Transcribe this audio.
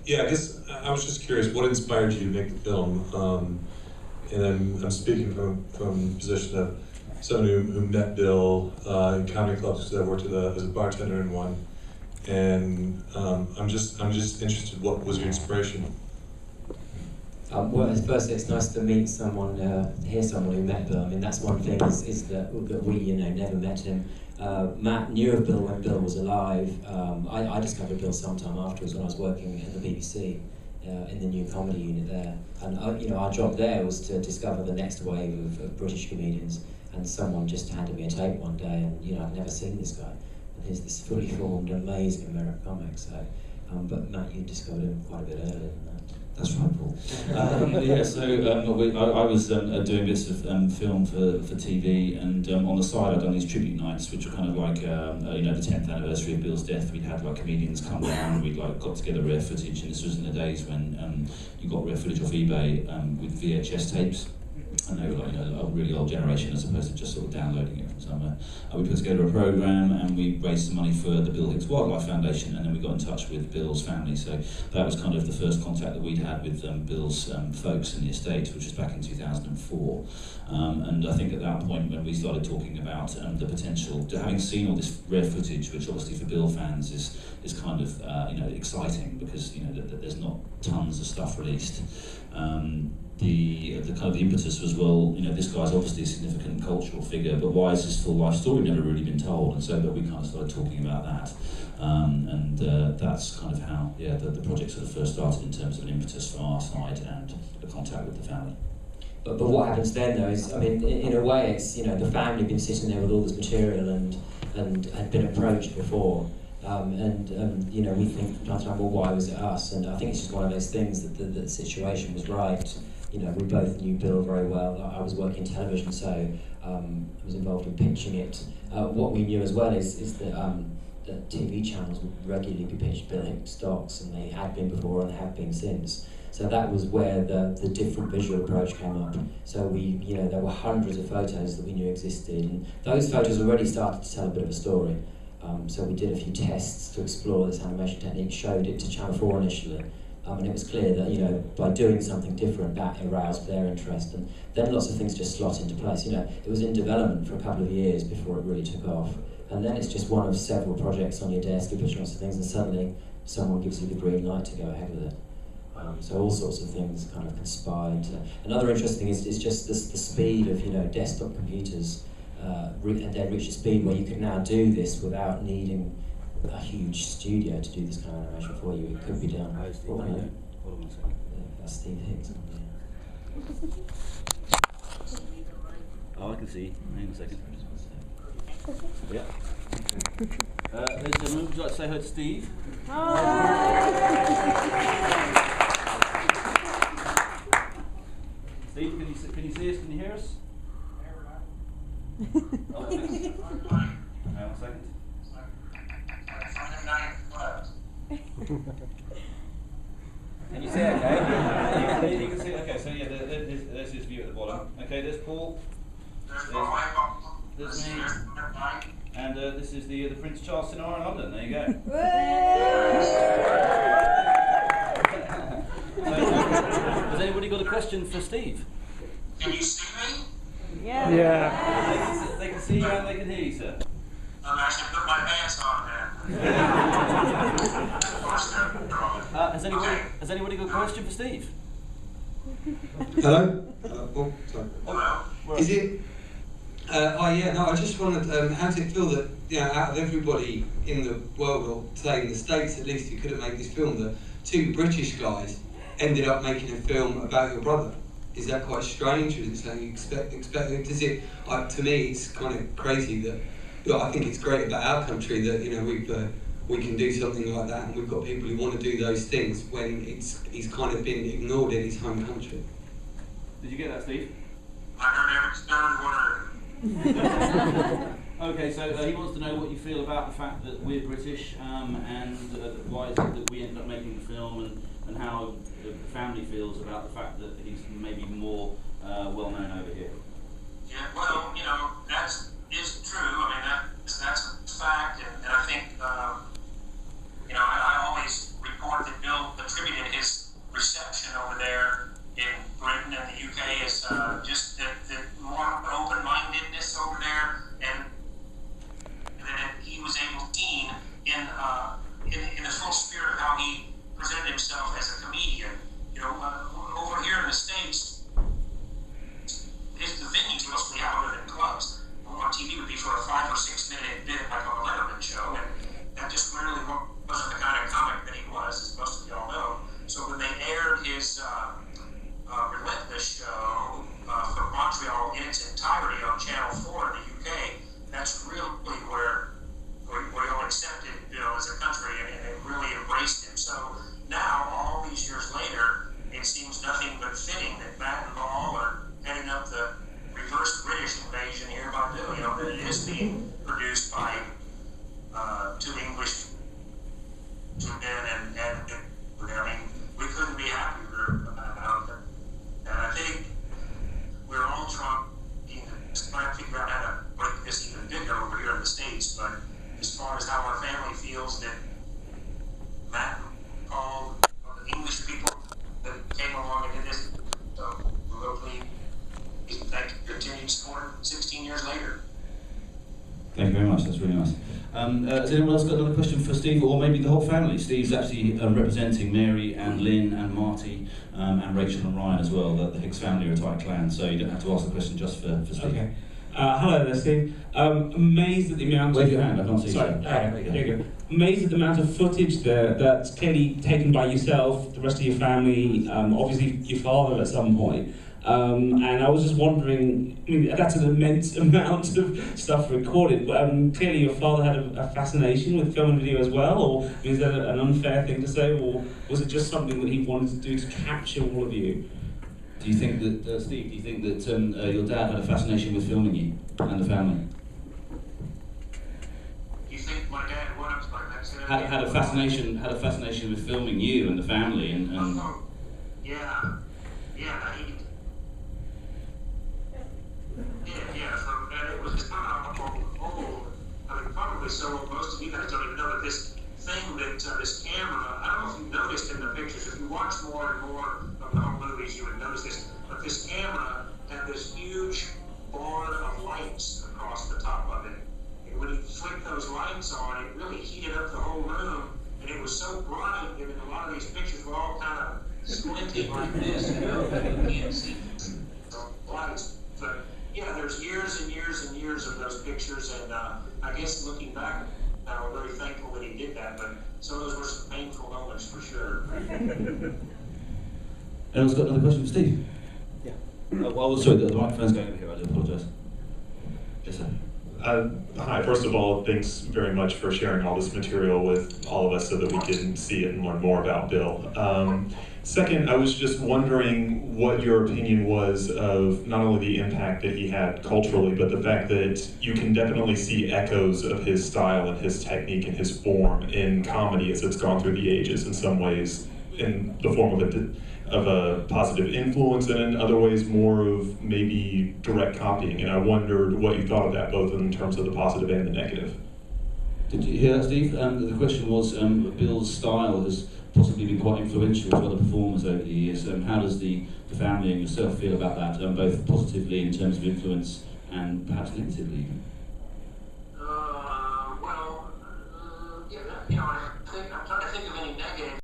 Yeah, I guess I was just curious, what inspired you to make the film? And I'm speaking from the position of someone who met Bill in comedy clubs, because I worked as a bartender in one. And I'm just interested, what was your inspiration? Well, first, it's nice to meet someone, hear someone who met Bill. I mean, that's one thing is that we, never met him. Matt knew of Bill when Bill was alive. I discovered Bill sometime afterwards when I was working at the BBC in the new comedy unit there. And our job there was to discover the next wave of British comedians. And someone just handed me a tape one day, and I'd never seen this guy. And he's this fully formed, amazing American comic. So, but Matt, you discovered him quite a bit earlier than that. That's right, Paul. I was doing bits of film for TV, and on the side I'd done these tribute nights, which were kind of like the 10th anniversary of Bill's death. We'd had like comedians come down, we'd like got together rare footage, and this was in the days when you got rare footage off eBay with VHS tapes. And they were like, a really old generation as opposed to just sort of downloading it from somewhere. We put together a program and we raised some money for the Bill Hicks Wildlife Foundation, and then we got in touch with Bill's family. So that was kind of the first contact that we'd had with Bill's folks in the estate, which was back in 2004. And I think at that point when we started talking about the potential, having seen all this rare footage, which obviously for Bill fans is kind of exciting because there's not tons of stuff released. The kind of the impetus was, well, this guy's obviously a significant cultural figure, but why is his full life story never really been told? And so that we kind of started talking about that, and that's kind of how the project sort of first started in terms of an impetus from our side and the contact with the family. But what happens then though is, I mean, in a way, it's the family had been sitting there with all this material and had been approached before. We think from time to time, well, why was it us? And I think it's just one of those things that the situation was right. We both knew Bill very well. I was working in television, so I was involved in pitching it. What we knew as well is that TV channels would regularly be pitched Bill Hicks docs, and they had been before and they have been since. So that was where the different visual approach came up. So there were hundreds of photos that we knew existed, and those photos already started to tell a bit of a story. So we did a few tests to explore this animation technique, showed it to Channel 4 initially, and it was clear that by doing something different, that aroused their interest, and then lots of things just slot into place. It was in development for a couple of years before it really took off, and then it's just one of several projects on your desk. You push lots of things, and suddenly someone gives you the green light to go ahead with it. So all sorts of things kind of conspired. Another interesting thing is just the speed of desktop computers. And then reach a speed where you can now do this without needing a huge studio to do this kind of animation for you. It could be done. Hold on a second. That's Steve Hicks. Oh, I can see. Hang on a second. Yeah. Ladies and gentlemen, would you like to say hi to Steve? Hi. Steve, can you see us? Can you hear us? Oh, hang on a second. Can you see okay? You can see okay, so yeah, there's his view at the bottom. Okay, there's Paul. There's me. And this is the Prince Charles Cinema in London. There you go. So, has anybody got a question for Steve? Can you see me? Yeah. They can see you and they can hear you, sir. I should put my pants on then. Has anybody got a question for Steve? Hello? Oh, sorry. Hello? Is it? I just wondered, how does it feel that, out of everybody in the world, or say in the States at least, who could have made this film, that two British guys ended up making a film about your brother? Is that quite strange, or is it something you expect? Does it? To me, it's kind of crazy that. I think it's great about our country that we can do something like that, and we've got people who want to do those things when he's kind of been ignored in his home country. Did you get that, Steve? I heard every stone word. Okay, so he wants to know what you feel about the fact that we're British, and why is it that we ended up making the film, and how the family feels about the fact that he's maybe more well known over here. Yeah, well, that is true. I mean, that's a fact, and I think, I always report that Bill attributed as far as how our family feels that Matt and Paul, the English people that came along and did this. So we're real pleased. Thank you for your continued support 16 years later. Thank you very much, that's really nice. Has anyone else got another question for Steve, or maybe the whole family? Steve's actually representing Mary and Lynn and Marty and Rachel and Ryan as well. The Hicks family are a tight clan, so you don't have to ask the question just for Steve. Okay. Hello there, Steve. Amazed at the amount Wave your hand, I can't see you. Sorry, there you go. Amazed at the amount of footage there that's clearly taken by yourself, the rest of your family, obviously your father at some point. And I was just wondering, I mean, that's an immense amount of stuff recorded, but clearly your father had a fascination with film and video as well, or is that an unfair thing to say, or was it just something that he wanted to do to capture all of you? Do you think that, Steve, do you think that your dad had a fascination with filming you and the family? You think my dad was Had a fascination with filming you and the family and Oh, yeah. And it was just kind of old. I mean, probably so most of you guys don't even know that this thing that this camera, I don't know if you've noticed in the pictures, if you watch more and more of the home movies, you would notice this, but this camera had this huge bar of lights across the top of it. And when you flick those lights on, it really heated up the whole room, and it was so bright that in a lot of these pictures were all kind of squinting like this, you know, you can't see the lights. But yeah, there's years and years and years of those pictures, and I guess looking back, we're very thankful that he did that, but some of those were some painful moments for sure. Anyone's got another question for Steve? Yeah. Sorry, the microphone's going over here, I do apologise. Yes, sir. Hi, first of all, thanks very much for sharing all this material with all of us so that we can see it and learn more about Bill. Second, I was just wondering what your opinion was of not only the impact that he had culturally, but the fact that you can definitely see echoes of his style and his technique and his form in comedy as it's gone through the ages, in some ways in the form of a positive influence, and in other ways more of maybe direct copying. And I wondered what you thought of that, both in terms of the positive and the negative. Did you hear that, Steve? The question was, Bill's style has possibly been quite influential to other performers over the years. How does the family and yourself feel about that, both positively in terms of influence and perhaps negatively even? Well, yeah, you know, I think